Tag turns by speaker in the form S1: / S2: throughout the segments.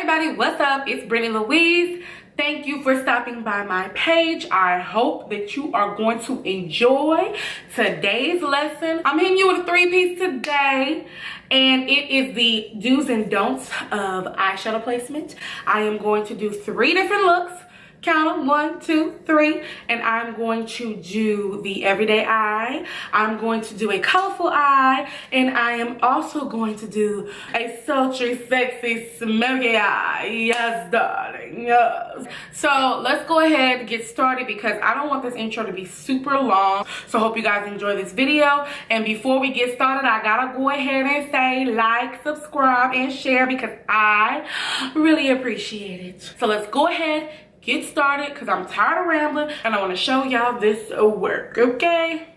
S1: everybody, what's up? It's Britney-Louise. Thank you for stopping by my page. I hope that you are going to enjoy today's lesson. I'm hitting you with a three-piece today, and it is the do's and don'ts of eyeshadow placement. I am going to do 3 different looks. Count them, 1, 2, 3, and I'm going to do the everyday eye. I'm going to do a colorful eye, and I am also going to do a sultry, sexy, smoky eye. Yes, darling, yes. So let's go ahead and get started because I don't want this intro to be super long. So I hope you guys enjoy this video. And before we get started, I gotta go ahead and say like, subscribe, and share because I really appreciate it. So let's go ahead, get started because I'm tired of rambling and I want to show y'all this work, okay?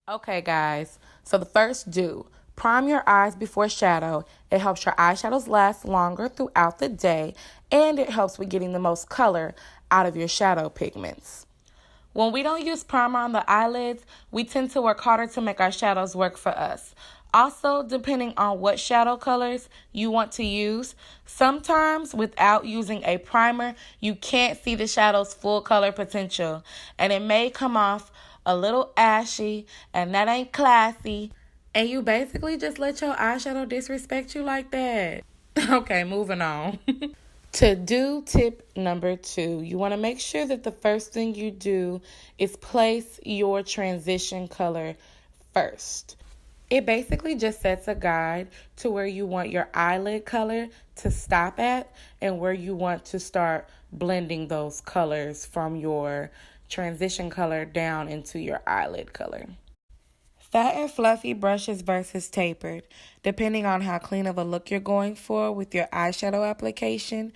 S2: Okay, guys, so the first do, prime your eyes before shadow. It helps your eyeshadows last longer throughout the day, and it helps with getting the most color out of your shadow pigments. When we don't use primer on the eyelids, we tend to work harder to make our shadows work for us. Also, depending on what shadow colors you want to use, sometimes without using a primer, you can't see the shadow's full color potential, and it may come off a little ashy, and that ain't classy, and you basically just let your eyeshadow disrespect you like that. Okay, moving on. To do tip number 2, you want to make sure that the first thing you do is place your transition color first. It basically just sets a guide to where you want your eyelid color to stop at and where you want to start blending those colors from your transition color down into your eyelid color. Fat and fluffy brushes versus tapered. Depending on how clean of a look you're going for with your eyeshadow application,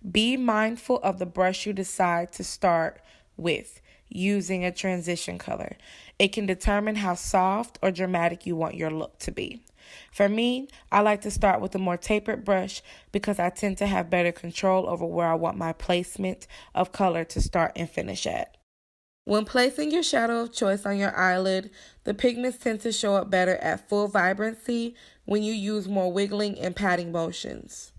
S2: be mindful of the brush you decide to start with using a transition color. It can determine how soft or dramatic you want your look to be. For me, I like to start with a more tapered brush because I tend to have better control over where I want my placement of color to start and finish at. When placing your shadow of choice on your eyelid, the pigments tend to show up better at full vibrancy when you use more wiggling and patting motions,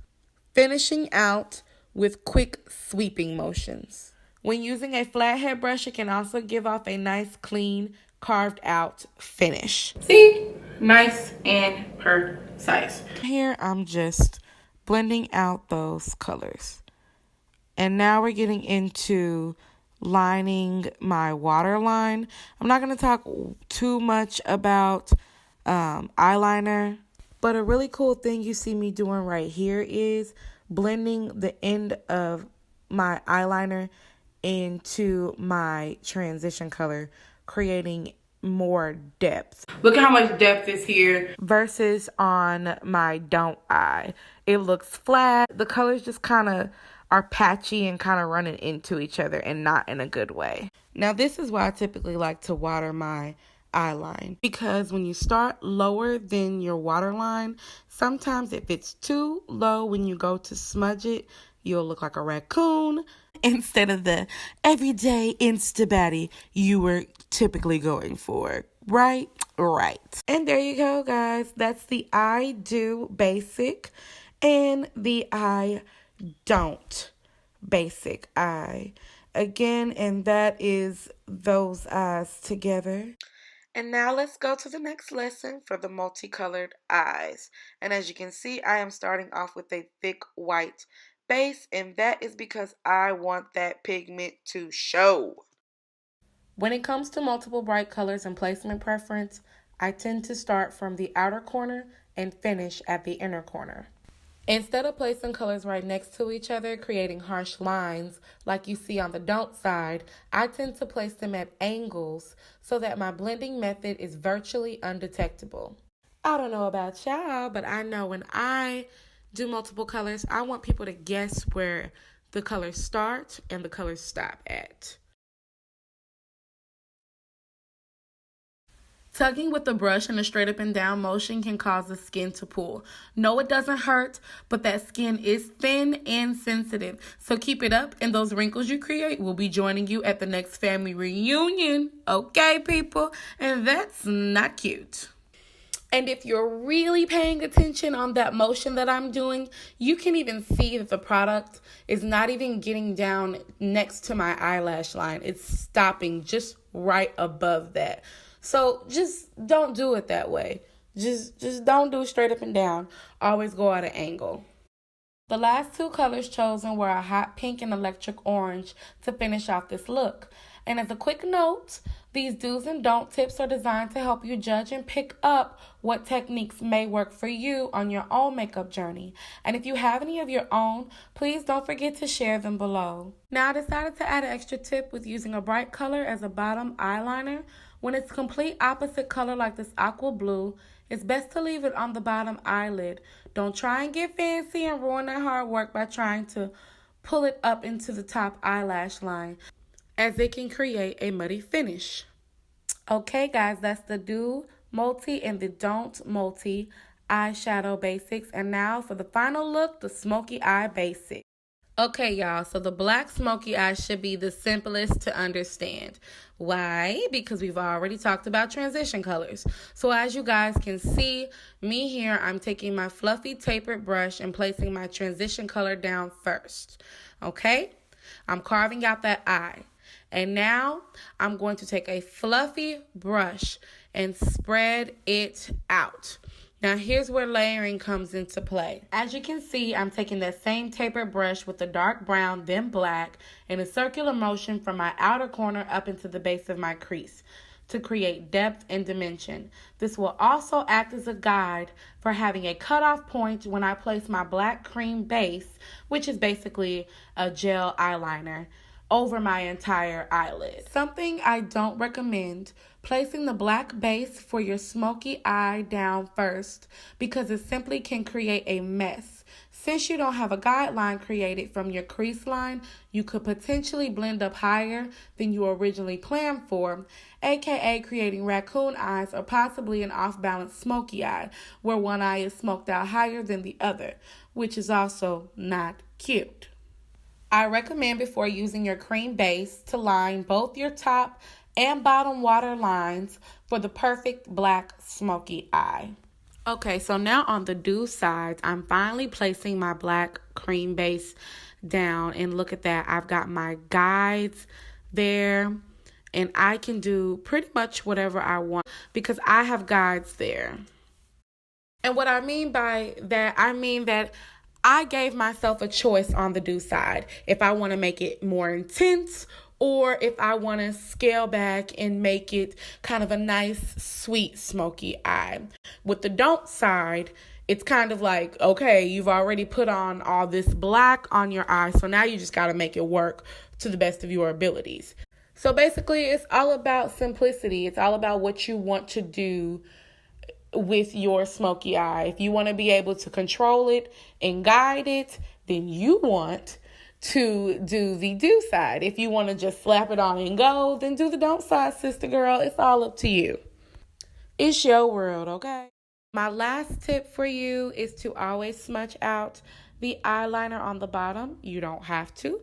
S2: finishing out with quick sweeping motions. When using a flathead brush, it can also give off a nice, clean, carved out finish.
S1: See? Nice and precise.
S2: Here, I'm just blending out those colors. And now we're getting into lining my waterline. I'm not going to talk too much about eyeliner, but a really cool thing you see me doing right here is blending the end of my eyeliner into my transition color, creating more depth.
S1: Look at how much depth is here.
S2: Versus on my don't eye. It looks flat. The colors just kind of are patchy and kind of running into each other and not in a good way. Now, this is why I typically like to water my eyeline, because when you start lower than your waterline, sometimes if it's too low when you go to smudge it, you'll look like a raccoon instead of the everyday Insta baddie you were typically going for. Right? Right. And there you go, guys. That's the I do basic and the I don't basic eye. Again, and that is those eyes together. And now let's go to the next lesson for the multicolored eyes. And as you can see, I am starting off with a thick white base, and that is because I want that pigment to show. When it comes to multiple bright colors and placement preference, I tend to start from the outer corner and finish at the inner corner. Instead of placing colors right next to each other, creating harsh lines like you see on the don't side, I tend to place them at angles so that my blending method is virtually undetectable. I don't know about y'all, but I know when I do multiple colors, I want people to guess where the colors start and the colors stop at. Tugging with the brush in a straight up and down motion can cause the skin to pull. No, it doesn't hurt, but that skin is thin and sensitive. So keep it up, and those wrinkles you create will be joining you at the next family reunion. Okay, people? And that's not cute. And if you're really paying attention on that motion that I'm doing, you can even see that the product is not even getting down next to my eyelash line. It's stopping just right above that. So just don't do it that way. Just don't do straight up and down. Always go at an angle. The last two colors chosen were a hot pink and electric orange to finish off this look. And as a quick note, these do's and don't tips are designed to help you judge and pick up what techniques may work for you on your own makeup journey. And if you have any of your own, please don't forget to share them below. Now I decided to add an extra tip with using a bright color as a bottom eyeliner. When it's complete opposite color like this aqua blue, it's best to leave it on the bottom eyelid. Don't try and get fancy and ruin that hard work by trying to pull it up into the top eyelash line, as it can create a muddy finish. Okay, guys, that's the Do Multi and the Don't Multi eyeshadow basics. And now for the final look, the Smokey Eye basic. Okay, y'all, so the black smoky eye should be the simplest to understand. Why? Because we've already talked about transition colors. So as you guys can see, me here, I'm taking my fluffy tapered brush and placing my transition color down first. Okay? I'm carving out that eye. And now I'm going to take a fluffy brush and spread it out. Now here's where layering comes into play. As you can see, I'm taking that same tapered brush with the dark brown, then black, in a circular motion from my outer corner up into the base of my crease to create depth and dimension. This will also act as a guide for having a cutoff point when I place my black cream base, which is basically a gel eyeliner, over my entire eyelid. Something I don't recommend, placing the black base for your smoky eye down first, because it simply can create a mess. Since you don't have a guideline created from your crease line, you could potentially blend up higher than you originally planned for, aka creating raccoon eyes or possibly an off-balance smoky eye, where one eye is smoked out higher than the other, which is also not cute. I recommend before using your cream base to line both your top and bottom water lines for the perfect black smoky eye. Okay, so now on the do side, I'm finally placing my black cream base down, and look at that. I've got my guides there, and I can do pretty much whatever I want because I have guides there. And what I mean by that, I mean that I gave myself a choice on the do side if I want to make it more intense or if I want to scale back and make it kind of a nice, sweet, smoky eye. With the don't side, it's kind of like, okay, you've already put on all this black on your eye, so now you just got to make it work to the best of your abilities. So basically, it's all about simplicity. It's all about what you want to do with your smoky eye. If you want to be able to control it and guide it, then you want to do the do side. If you want to just slap it on and go, then do the don't side, sister girl. It's all up to you. It's your world, okay? My last tip for you is to always smudge out the eyeliner on the bottom. You don't have to,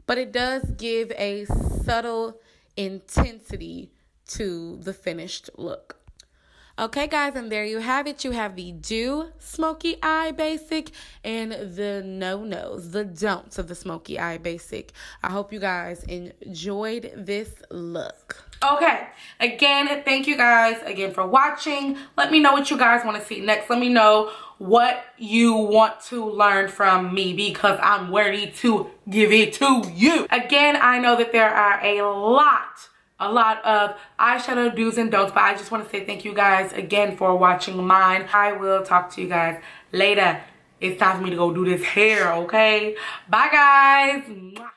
S2: but it does give a subtle intensity to the finished look. Okay, guys, and there you have it. You have the do smoky eye basic and the no-nos, the don'ts of the smoky eye basic. I hope you guys enjoyed this look.
S1: Okay, again, thank you guys again for watching. Let me know what you guys want to see next. Let me know what you want to learn from me because I'm ready to give it to you. Again, I know that there are a lot of eyeshadow do's and don'ts, but I just want to say thank you guys again for watching mine. I will talk to you guys later. It's time for me to go do this hair, okay? Bye, guys.